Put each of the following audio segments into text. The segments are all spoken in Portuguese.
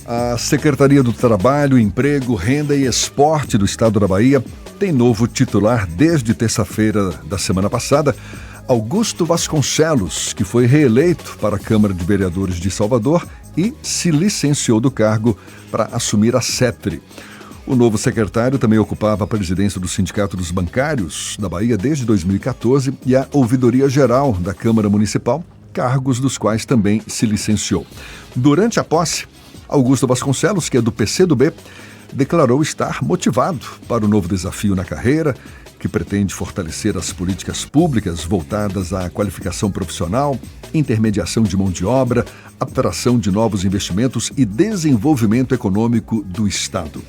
A Secretaria do Trabalho, Emprego, Renda e Esporte do Estado da Bahia tem novo titular desde terça-feira da semana passada, Augusto Vasconcelos, que foi reeleito para a Câmara de Vereadores de Salvador e se licenciou do cargo para assumir a CETRE. O novo secretário também ocupava a presidência do Sindicato dos Bancários da Bahia desde 2014 e a Ouvidoria Geral da Câmara Municipal, cargos dos quais também se licenciou. Durante a posse, Augusto Vasconcelos, que é do PCdoB, declarou estar motivado para o novo desafio na carreira, que pretende fortalecer as políticas públicas voltadas à qualificação profissional, intermediação de mão de obra, atração de novos investimentos e desenvolvimento econômico do Estado.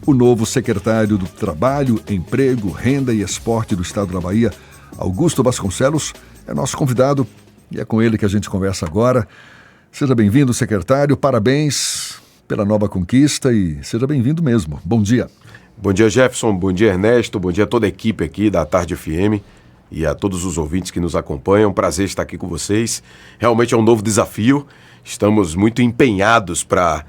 O novo secretário do Trabalho, Emprego, Renda e Esporte do Estado da Bahia, Augusto Vasconcelos, é nosso convidado e é com ele que a gente conversa agora. Seja bem-vindo, secretário. Parabéns pela nova conquista e seja bem-vindo mesmo. Bom dia. Bom dia, Jefferson. Bom dia, Ernesto. Bom dia a toda a equipe aqui da Tarde FM e a todos os ouvintes que nos acompanham. Prazer estar aqui com vocês. Realmente é um novo desafio. Estamos muito empenhados para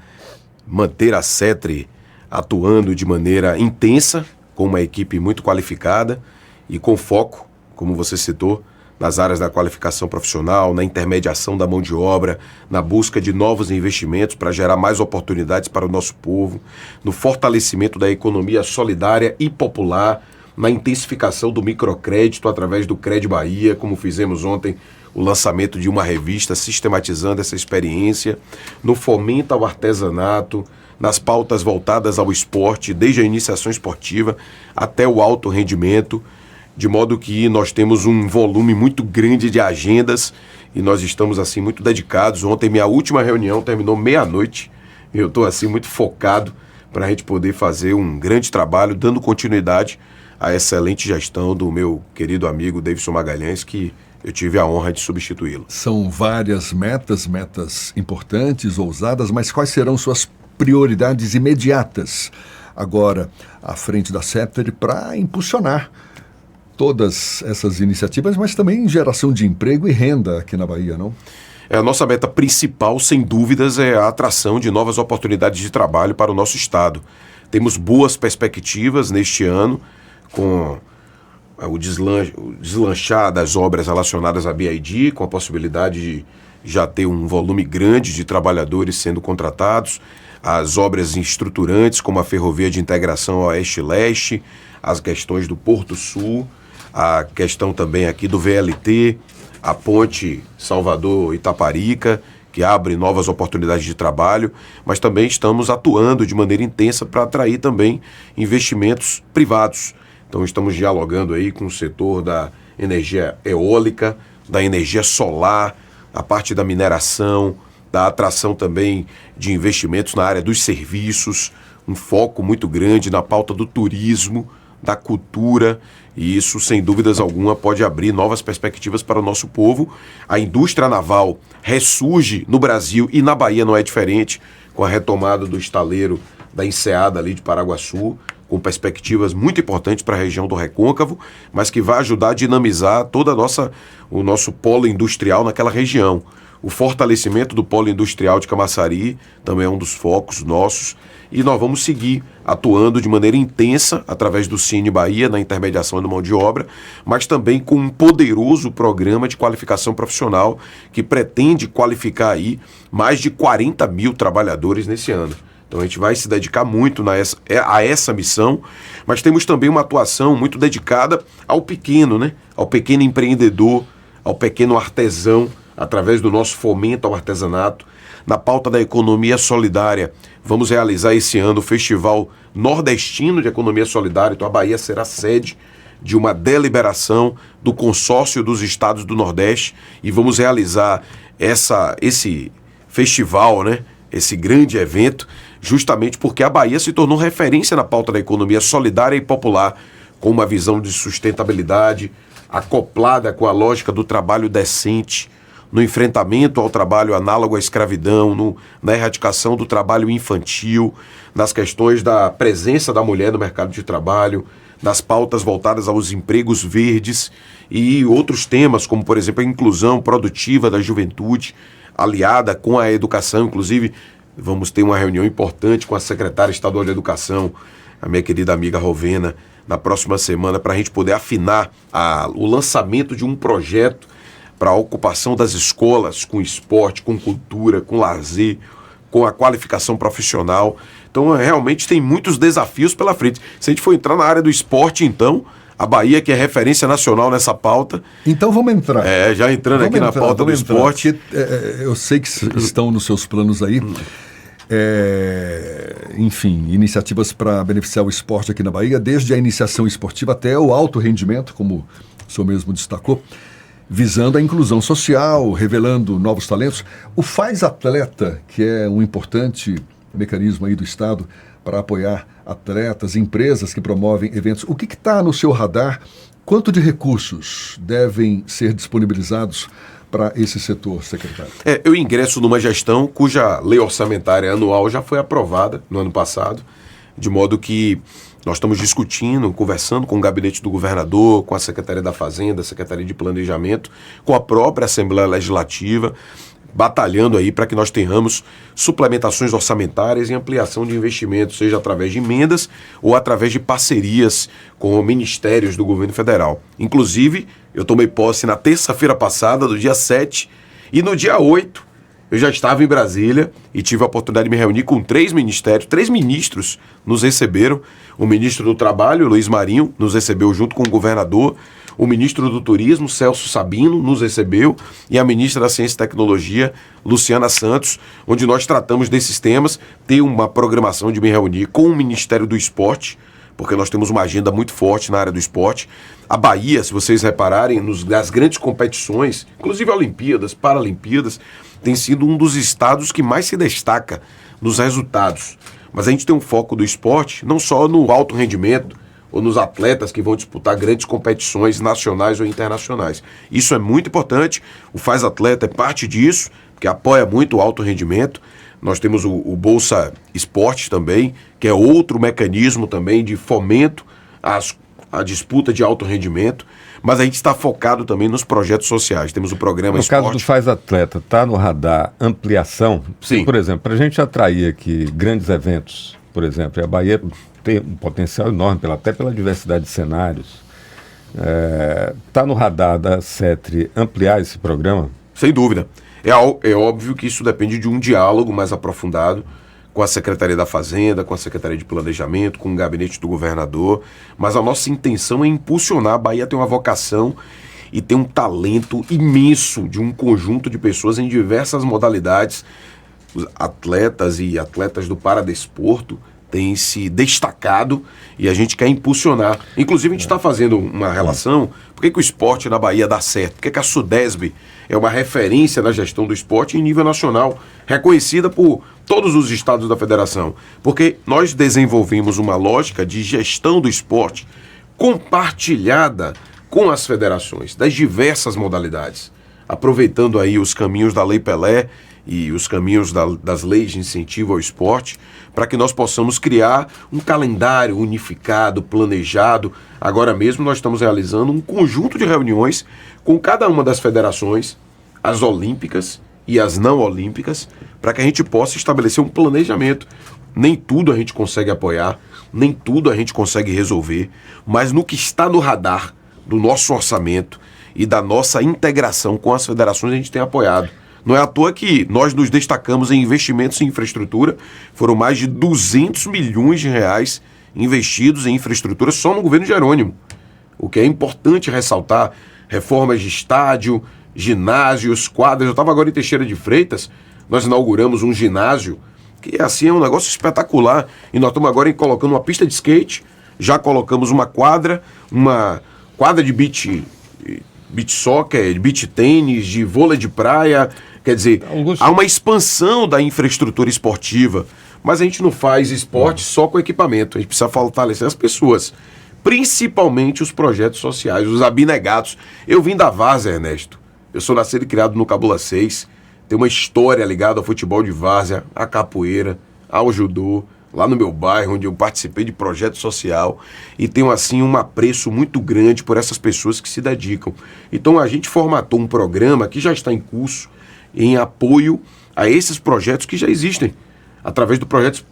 manter a CETRE atuando de maneira intensa, com uma equipe muito qualificada e com foco, como você citou, nas áreas da qualificação profissional, na intermediação da mão de obra, na busca de novos investimentos para gerar mais oportunidades para o nosso povo, no fortalecimento da economia solidária e popular, na intensificação do microcrédito através do Cred Bahia, como fizemos ontem o lançamento de uma revista sistematizando essa experiência, no fomento ao artesanato, nas pautas voltadas ao esporte, desde a iniciação esportiva até o alto rendimento, de modo que nós temos um volume muito grande de agendas e nós estamos assim muito dedicados. Ontem minha última reunião terminou meia-noite e eu estou assim muito focado para a gente poder fazer um grande trabalho, dando continuidade à excelente gestão do meu querido amigo Davidson Magalhães, que eu tive a honra de substituí-lo. São várias metas importantes, ousadas, mas quais serão suas prioridades imediatas agora à frente da CETRE para impulsionar todas essas iniciativas, mas também geração de emprego e renda aqui na Bahia, não? A nossa meta principal, sem dúvidas, é a atração de novas oportunidades de trabalho para o nosso estado. Temos boas perspectivas neste ano, com o deslanchar das obras relacionadas à BID, com a possibilidade de já ter um volume grande de trabalhadores sendo contratados, as obras estruturantes, como a ferrovia de integração Oeste-Leste, as questões do Porto Sul, a questão também aqui do VLT, a ponte Salvador-Itaparica, que abre novas oportunidades de trabalho, mas também estamos atuando de maneira intensa para atrair também investimentos privados. Então estamos dialogando aí com o setor da energia eólica, da energia solar, a parte da mineração, da atração também de investimentos na área dos serviços, um foco muito grande na pauta do turismo, da cultura, e isso, sem dúvidas alguma, pode abrir novas perspectivas para o nosso povo. A indústria naval ressurge no Brasil e na Bahia não é diferente, com a retomada do estaleiro da Enseada ali de Paraguaçu, com perspectivas muito importantes para a região do Recôncavo, mas que vai ajudar a dinamizar o nosso polo industrial naquela região. O fortalecimento do polo industrial de Camaçari também é um dos focos nossos, e nós vamos seguir atuando de maneira intensa através do Cine Bahia na intermediação da mão de obra, mas também com um poderoso programa de qualificação profissional que pretende qualificar aí mais de 40 mil trabalhadores nesse ano. Então a gente vai se dedicar muito a essa missão, mas temos também uma atuação muito dedicada ao pequeno, né? Ao pequeno empreendedor, ao pequeno artesão, através do nosso fomento ao artesanato. Na pauta da economia solidária, vamos realizar esse ano o Festival Nordestino de Economia Solidária. Então a Bahia será sede de uma deliberação do Consórcio dos Estados do Nordeste e vamos realizar esse festival, né? Esse grande evento, justamente porque a Bahia se tornou referência na pauta da economia solidária e popular, com uma visão de sustentabilidade acoplada com a lógica do trabalho decente, no enfrentamento ao trabalho análogo à escravidão, na erradicação do trabalho infantil, nas questões da presença da mulher no mercado de trabalho, nas pautas voltadas aos empregos verdes e outros temas, como, por exemplo, a inclusão produtiva da juventude, aliada com a educação. Inclusive, Vamos ter uma reunião importante com a secretária estadual de Educação, a minha querida amiga Rovena, na próxima semana, para a gente poder afinar o lançamento de um projeto para a ocupação das escolas com esporte, com cultura, com lazer, com a qualificação profissional. Então, realmente tem muitos desafios pela frente. Se a gente for entrar na área do esporte, então, a Bahia, que é referência nacional nessa pauta... Então vamos entrar. Já entrando aqui na pauta do esporte. Porque, eu sei que estão nos seus planos aí. Enfim, iniciativas para beneficiar o esporte aqui na Bahia, desde a iniciação esportiva até o alto rendimento, como o senhor mesmo destacou, visando a inclusão social, revelando novos talentos. O Faz Atleta, que é um importante mecanismo aí do Estado para apoiar atletas, empresas que promovem eventos. O que está no seu radar? Quanto de recursos devem ser disponibilizados para esse setor, secretário? Eu ingresso numa gestão cuja lei orçamentária anual já foi aprovada no ano passado, de modo que nós estamos discutindo, conversando com o gabinete do governador, com a Secretaria da Fazenda, a Secretaria de Planejamento, com a própria Assembleia Legislativa, batalhando aí para que nós tenhamos suplementações orçamentárias e ampliação de investimentos, seja através de emendas ou através de parcerias com ministérios do governo federal. Inclusive, eu tomei posse na terça-feira passada, do dia 7, e no dia 8, eu já estava em Brasília e tive a oportunidade de me reunir com 3 ministérios, 3 ministros nos receberam. O ministro do Trabalho, Luiz Marinho, nos recebeu junto com o governador. O ministro do Turismo, Celso Sabino, nos recebeu, e a ministra da Ciência e Tecnologia, Luciana Santos, onde nós tratamos desses temas. Tem uma programação de me reunir com o Ministério do Esporte, porque nós temos uma agenda muito forte na área do esporte. A Bahia, se vocês repararem, nas grandes competições, inclusive Olimpíadas, Paralimpíadas, tem sido um dos estados que mais se destaca nos resultados. Mas a gente tem um foco do esporte, não só no alto rendimento, ou nos atletas que vão disputar grandes competições nacionais ou internacionais. Isso é muito importante. O Faz Atleta é parte disso, que apoia muito o alto rendimento. Nós temos o Bolsa Esporte também, que é outro mecanismo também de fomento à disputa de alto rendimento. Mas a gente está focado também nos projetos sociais. Temos o programa Esporte. No caso do Faz Atleta, está no radar ampliação? Sim. Por exemplo, para a gente atrair aqui grandes eventos, por exemplo, e a Bahia tem um potencial enorme, até pela diversidade de cenários. Está no radar da CETRI ampliar esse programa? Sem dúvida. É óbvio que isso depende de um diálogo mais aprofundado com a Secretaria da Fazenda, com a Secretaria de Planejamento, com o gabinete do governador, mas a nossa intenção é impulsionar. A Bahia tem uma vocação e tem um talento imenso de um conjunto de pessoas em diversas modalidades. Os atletas e atletas do paradesporto têm se destacado e a gente quer impulsionar. Inclusive, a gente está fazendo uma relação. Por que o esporte na Bahia dá certo? Por que a SUDESB é uma referência na gestão do esporte em nível nacional, reconhecida por todos os estados da federação? Porque nós desenvolvemos uma lógica de gestão do esporte compartilhada com as federações, das diversas modalidades, aproveitando aí os caminhos da Lei Pelé e os caminhos das leis de incentivo ao esporte, para que nós possamos criar um calendário unificado, planejado. Agora mesmo nós estamos realizando um conjunto de reuniões com cada uma das federações, as olímpicas e as não olímpicas, para que a gente possa estabelecer um planejamento. Nem tudo a gente consegue apoiar, nem tudo a gente consegue resolver, mas no que está no radar do nosso orçamento e da nossa integração com as federações, a gente tem apoiado. Não é à toa que nós nos destacamos em investimentos em infraestrutura. Foram mais de 200 milhões de reais investidos em infraestrutura só no governo Jerônimo. O que é importante ressaltar: reformas de estádio, ginásios, quadras. Eu estava agora em Teixeira de Freitas, nós inauguramos um ginásio que assim é um negócio espetacular. E nós estamos agora colocando uma pista de skate, já colocamos uma quadra de beach soccer, de beach tênis, de vôlei de praia. Quer dizer, há uma expansão da infraestrutura esportiva, mas a gente não faz esporte só com equipamento. A gente precisa fortalecer as pessoas, principalmente os projetos sociais, os abnegados. Eu vim da várzea, Ernesto. Eu sou nascido e criado no Cabula 6. Tem uma história ligada ao futebol de várzea, à capoeira, ao judô, lá no meu bairro, onde eu participei de projeto social, e tenho, assim, um apreço muito grande por essas pessoas que se dedicam. Então, a gente formatou um programa que já está em curso, em apoio a esses projetos que já existem. através do projeto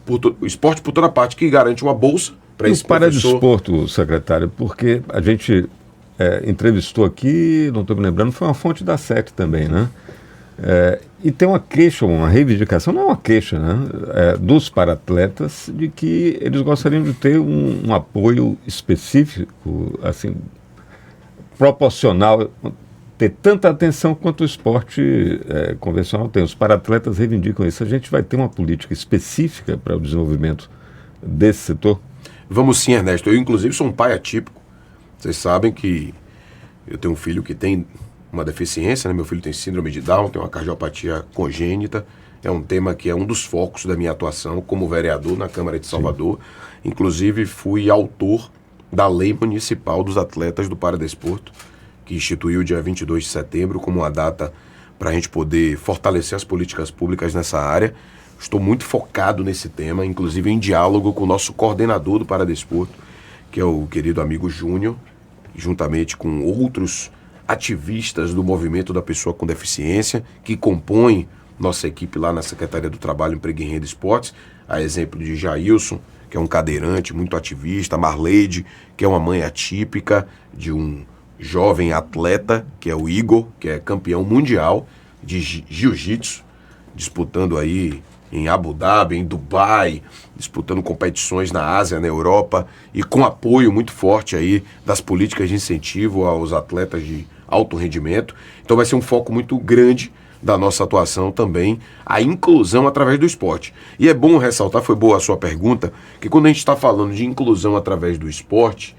Esporte por Toda Parte, que garante uma bolsa para esse professor. Paradesporto, secretário, porque a gente entrevistou aqui, não estou me lembrando, foi uma fonte da SET também, né? E tem uma queixa, uma reivindicação, não é uma queixa, né? Dos paratletas, de que eles gostariam de ter um apoio específico, assim, proporcional, ter tanta atenção quanto o esporte convencional tem. Os paratletas reivindicam isso. A gente vai ter uma política específica para o desenvolvimento desse setor? Vamos sim, Ernesto. Eu, inclusive, sou um pai atípico. Vocês sabem que eu tenho um filho que tem uma deficiência, né? Meu filho tem síndrome de Down, tem uma cardiopatia congênita. É um tema que é um dos focos da minha atuação como vereador na Câmara de Salvador. Sim. Inclusive, fui autor da Lei Municipal dos Atletas do Paradesporto, que instituiu o dia 22 de setembro como uma data para a gente poder fortalecer as políticas públicas nessa área. Estou muito focado nesse tema, inclusive em diálogo com o nosso coordenador do Paradesporto, que é o querido amigo Júnior, juntamente com outros ativistas do movimento da pessoa com deficiência, que compõem nossa equipe lá na Secretaria do Trabalho, Emprego e Renda e Esportes, a exemplo de Jailson, que é um cadeirante muito ativista, Marleide, que é uma mãe atípica de um jovem atleta, que é o Igor, que é campeão mundial de jiu-jitsu, disputando aí em Abu Dhabi, em Dubai, disputando competições na Ásia, na Europa, e com apoio muito forte aí das políticas de incentivo aos atletas de alto rendimento. Então vai ser um foco muito grande da nossa atuação também, a inclusão através do esporte. E é bom ressaltar, foi boa a sua pergunta, que quando a gente está falando de inclusão através do esporte,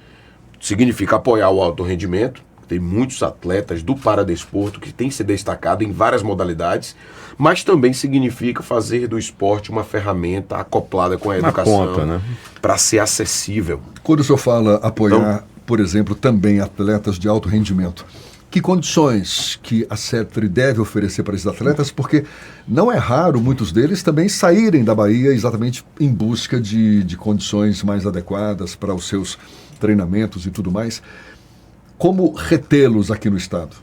significa apoiar o alto rendimento. Tem muitos atletas do paradesporto que têm se destacado em várias modalidades, mas também significa fazer do esporte uma ferramenta acoplada com a educação, né? Para ser acessível. Quando o senhor fala apoiar, por exemplo, também atletas de alto rendimento, que condições que a CETRI deve oferecer para esses atletas? Porque não é raro muitos deles também saírem da Bahia exatamente em busca de condições mais adequadas para os seus treinamentos e tudo mais. Como retê-los aqui no estado?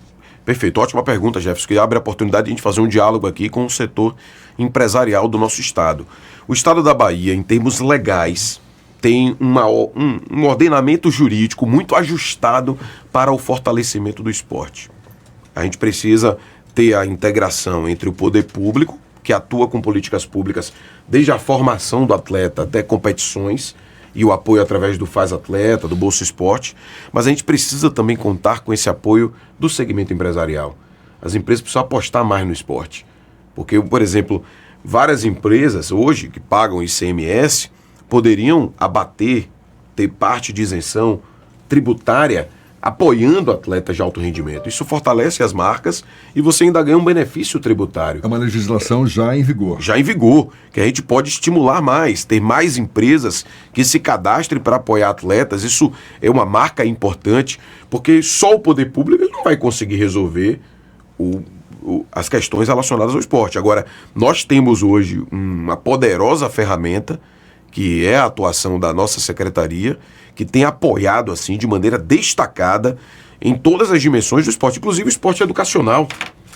Perfeito, ótima pergunta, Jefferson, que abre a oportunidade de a gente fazer um diálogo aqui com o setor empresarial do nosso estado. O estado da Bahia, em termos legais, tem um ordenamento jurídico muito ajustado para o fortalecimento do esporte. A gente precisa ter a integração entre o poder público, que atua com políticas públicas desde a formação do atleta até competições, e o apoio através do Faz Atleta, do Bolsa Esporte, mas a gente precisa também contar com esse apoio do segmento empresarial. As empresas precisam apostar mais no esporte, porque, por exemplo, várias empresas hoje que pagam ICMS poderiam ter parte de isenção tributária apoiando atletas de alto rendimento. Isso fortalece as marcas e você ainda ganha um benefício tributário. É uma legislação já em vigor. Já em vigor, que a gente pode estimular mais, ter mais empresas que se cadastrem para apoiar atletas. Isso é uma marca importante, porque só o poder público não vai conseguir resolver as questões relacionadas ao esporte. Agora, nós temos hoje uma poderosa ferramenta, que é a atuação da nossa secretaria, que tem apoiado assim de maneira destacada em todas as dimensões do esporte, inclusive o esporte educacional,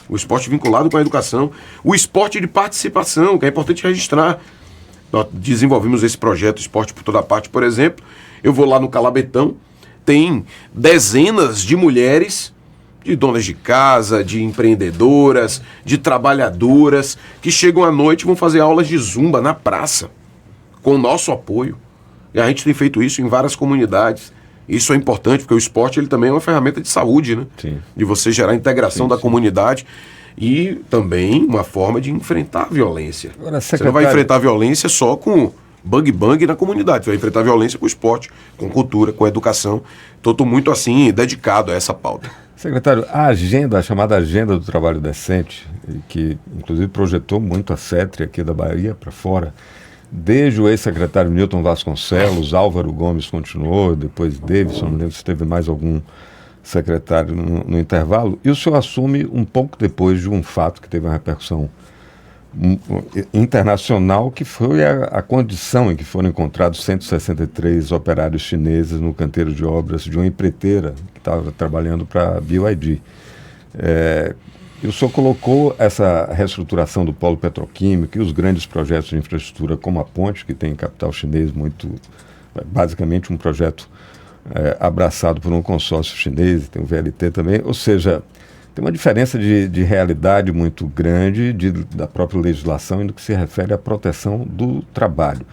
o esporte vinculado com a educação, o esporte de participação, que é importante registrar. Nós desenvolvemos esse projeto Esporte por Toda Parte, por exemplo. Eu vou lá no Calabetão, tem dezenas de mulheres, de donas de casa, de empreendedoras, de trabalhadoras, que chegam à noite e vão fazer aulas de zumba na praça, com o nosso apoio. E a gente tem feito isso em várias comunidades. Isso é importante, porque o esporte ele também é uma ferramenta de saúde, né? Sim. De você gerar integração da comunidade e também uma forma de enfrentar a violência. Agora, você não vai enfrentar a violência só com bang na comunidade, você vai enfrentar a violência com o esporte, com cultura, com educação. Então estou muito assim dedicado a essa pauta. Secretário, a chamada Agenda do Trabalho Decente, que inclusive projetou muito a CETRI aqui da Bahia para fora, desde o ex-secretário Newton Vasconcelos, Álvaro Gomes continuou, depois Davidson, não lembro se teve mais algum secretário no intervalo, e o senhor assume um pouco depois de um fato que teve uma repercussão internacional, que foi a condição em que foram encontrados 163 operários chineses no canteiro de obras de uma empreiteira que estava trabalhando para a BYD. E o senhor colocou essa reestruturação do polo petroquímico e os grandes projetos de infraestrutura como a ponte, que tem capital chinês basicamente um projeto abraçado por um consórcio chinês, tem o VLT também, ou seja, tem uma diferença de realidade muito grande da própria legislação no que se refere à proteção do trabalho.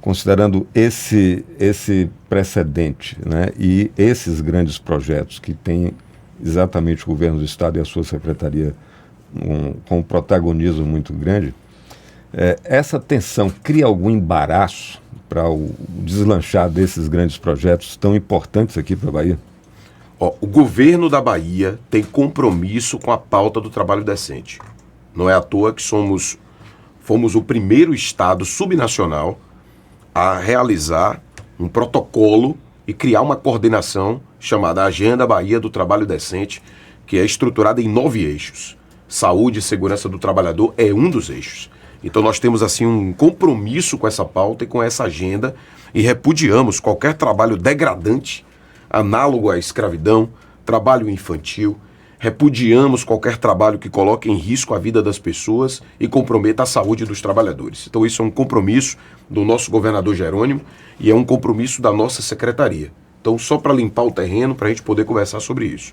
Considerando esse precedente, né, e esses grandes projetos que tem exatamente o governo do Estado e a sua secretaria com um protagonismo muito grande, essa tensão cria algum embaraço para o deslanchar desses grandes projetos tão importantes aqui para a Bahia? O governo da Bahia tem compromisso com a pauta do trabalho decente. Não é à toa que fomos o primeiro estado subnacional a realizar um protocolo e criar uma coordenação chamada Agenda Bahia do Trabalho Decente, que é estruturada em 9 eixos. Saúde e segurança do trabalhador é um dos eixos. Então nós temos assim um compromisso com essa pauta e com essa agenda e repudiamos qualquer trabalho degradante, análogo à escravidão, trabalho infantil. Repudiamos qualquer trabalho que coloque em risco a vida das pessoas e comprometa a saúde dos trabalhadores. Então isso é um compromisso do nosso governador Jerônimo e é um compromisso da nossa secretaria. Então só para limpar o terreno, para a gente poder conversar sobre isso.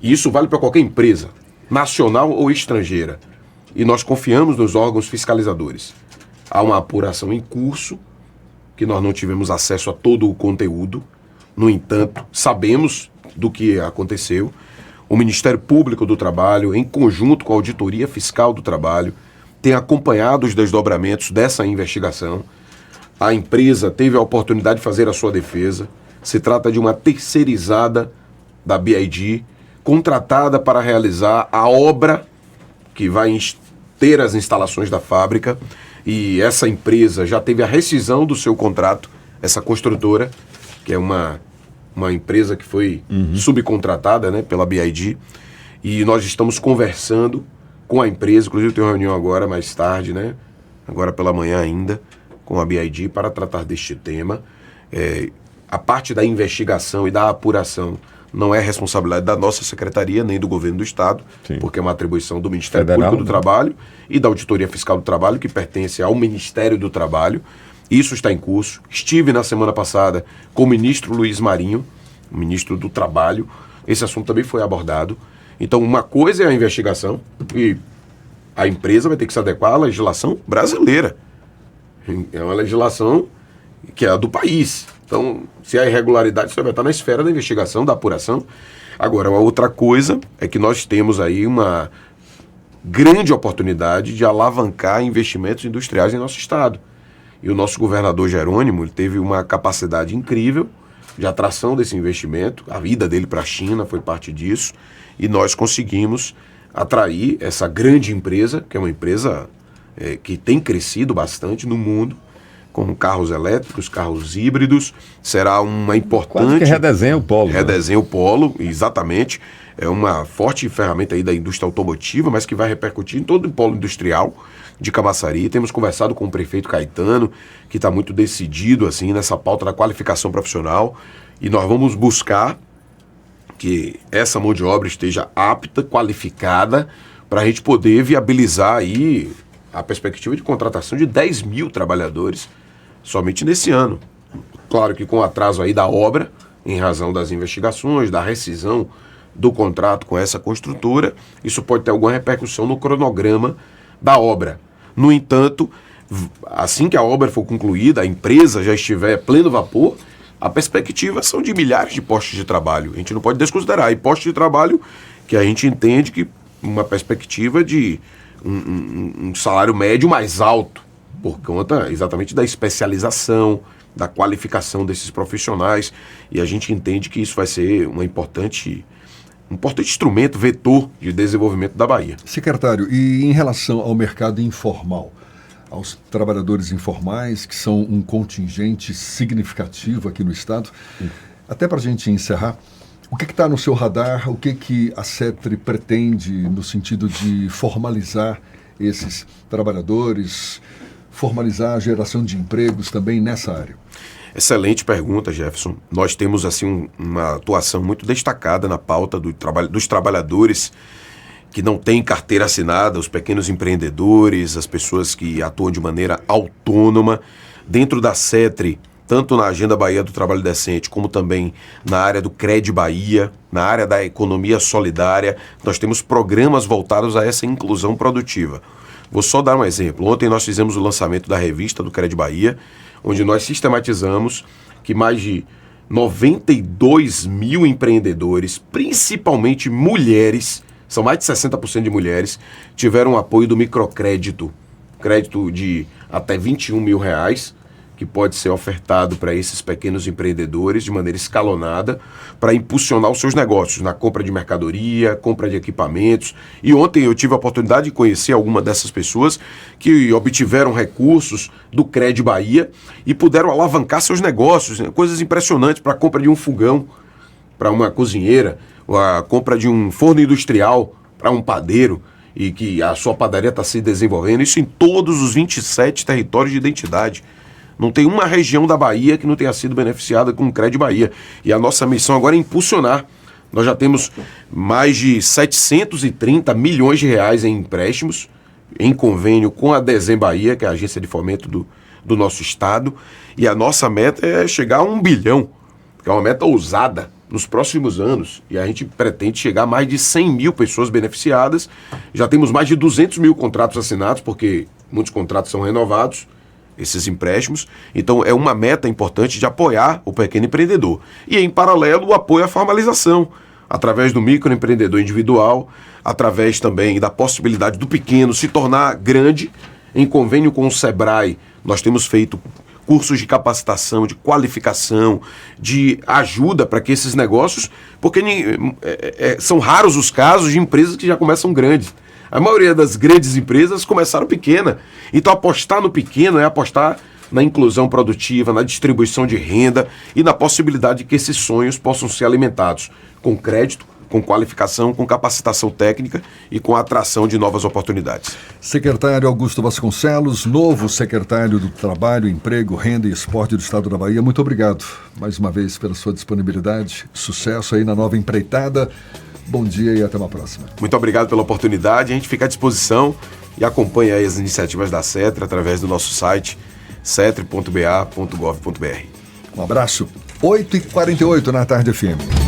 E isso vale para qualquer empresa, nacional ou estrangeira. E nós confiamos nos órgãos fiscalizadores. Há uma apuração em curso, que nós não tivemos acesso a todo o conteúdo. No entanto, sabemos do que aconteceu. O Ministério Público do Trabalho, em conjunto com a Auditoria Fiscal do Trabalho, tem acompanhado os desdobramentos dessa investigação. A empresa teve a oportunidade de fazer a sua defesa. Se trata de uma terceirizada da BID, contratada para realizar a obra que vai ter as instalações da fábrica. E essa empresa já teve a rescisão do seu contrato, essa construtora, que é uma empresa que foi subcontratada, né, pela BID, e nós estamos conversando com a empresa, inclusive tem uma reunião agora mais tarde, né, agora pela manhã ainda, com a BID para tratar deste tema. A parte da investigação e da apuração não é responsabilidade da nossa secretaria, nem do governo do Estado, sim, porque é uma atribuição do Ministério Federal, Público do Trabalho e da Auditoria Fiscal do Trabalho, que pertence ao Ministério do Trabalho. Isso está em curso. Estive na semana passada com o ministro Luiz Marinho, o ministro do Trabalho. Esse assunto também foi abordado. Então, uma coisa é a investigação e a empresa vai ter que se adequar à legislação brasileira. É uma legislação que é a do país. Então, se há irregularidade, isso vai estar na esfera da investigação, da apuração. Agora, uma outra coisa é que nós temos aí uma grande oportunidade de alavancar investimentos industriais em nosso estado. E o nosso governador Jerônimo, ele teve uma capacidade incrível de atração desse investimento. A ida dele para a China foi parte disso. E nós conseguimos atrair essa grande empresa, que é uma empresa que tem crescido bastante no mundo, com carros elétricos, carros híbridos. Será uma importante... Quase que redesenha o polo. Redesenha, né? O polo, exatamente. É uma forte ferramenta aí da indústria automotiva, mas que vai repercutir em todo o polo industrial de Camaçari. Temos conversado com o prefeito Caetano, que está muito decidido assim nessa pauta da qualificação profissional, e nós vamos buscar que essa mão de obra esteja apta, qualificada, para a gente poder viabilizar aí a perspectiva de contratação de 10 mil trabalhadores somente nesse ano. Claro que com o atraso aí da obra, em razão das investigações, da rescisão do contrato com essa construtora, isso pode ter alguma repercussão no cronograma da obra. No entanto, assim que a obra for concluída, a empresa já estiver a pleno vapor, a perspectiva são de milhares de postos de trabalho. A gente não pode desconsiderar. E postos de trabalho que a gente entende que uma perspectiva de um salário médio mais alto, por conta exatamente da especialização, da qualificação desses profissionais. E a gente entende que isso vai ser um importante instrumento, vetor de desenvolvimento da Bahia. Secretário, e em relação ao mercado informal, aos trabalhadores informais, que são um contingente significativo aqui no Estado, até para a gente encerrar, o que está no seu radar, o que a CETRI pretende no sentido de formalizar esses trabalhadores, formalizar a geração de empregos também nessa área? Excelente pergunta, Jefferson. Nós temos assim uma atuação muito destacada na pauta dos trabalhadores que não têm carteira assinada, os pequenos empreendedores, as pessoas que atuam de maneira autônoma. Dentro da CETRI, tanto na Agenda Bahia do Trabalho Decente, como também na área do Cred Bahia, na área da economia solidária, nós temos programas voltados a essa inclusão produtiva. Vou só dar um exemplo. Ontem nós fizemos o lançamento da revista do Cred Bahia, onde nós sistematizamos que mais de 92 mil empreendedores, principalmente mulheres, são mais de 60% de mulheres, tiveram apoio do microcrédito, crédito de até R$21 mil, que pode ser ofertado para esses pequenos empreendedores de maneira escalonada para impulsionar os seus negócios, na compra de mercadoria, compra de equipamentos. E ontem eu tive a oportunidade de conhecer alguma dessas pessoas que obtiveram recursos do Cred Bahia e puderam alavancar seus negócios, coisas impressionantes, para a compra de um fogão para uma cozinheira, a compra de um forno industrial para um padeiro, e que a sua padaria está se desenvolvendo, isso em todos os 27 territórios de identidade. Não tem uma região da Bahia que não tenha sido beneficiada com o Cred Bahia. E a nossa missão agora é impulsionar. Nós já temos mais de 730 milhões de reais em empréstimos, em convênio com a Desen Bahia, que é a agência de fomento do nosso estado. E a nossa meta é chegar a 1 bilhão, que é uma meta ousada nos próximos anos. E a gente pretende chegar a mais de 100 mil pessoas beneficiadas. Já temos mais de 200 mil contratos assinados, porque muitos contratos são renovados, esses empréstimos. Então é uma meta importante de apoiar o pequeno empreendedor. E em paralelo o apoio à formalização, através do microempreendedor individual, através também da possibilidade do pequeno se tornar grande. Em convênio com o Sebrae, nós temos feito cursos de capacitação, de qualificação, de ajuda para que esses negócios, porque são raros os casos de empresas que já começam grandes. A maioria das grandes empresas começaram pequena. Então apostar no pequeno é apostar na inclusão produtiva, na distribuição de renda e na possibilidade de que esses sonhos possam ser alimentados com crédito, com qualificação, com capacitação técnica e com a atração de novas oportunidades. Secretário Augusto Vasconcelos, novo secretário do Trabalho, Emprego, Renda e Esporte do Estado da Bahia, muito obrigado mais uma vez pela sua disponibilidade. Sucesso aí na nova empreitada. Bom dia e até uma próxima. Muito obrigado pela oportunidade. A gente fica à disposição e acompanha aí as iniciativas da CETRI através do nosso site cetri.ba.gov.br. Um abraço. 8h48 na Tarde FM.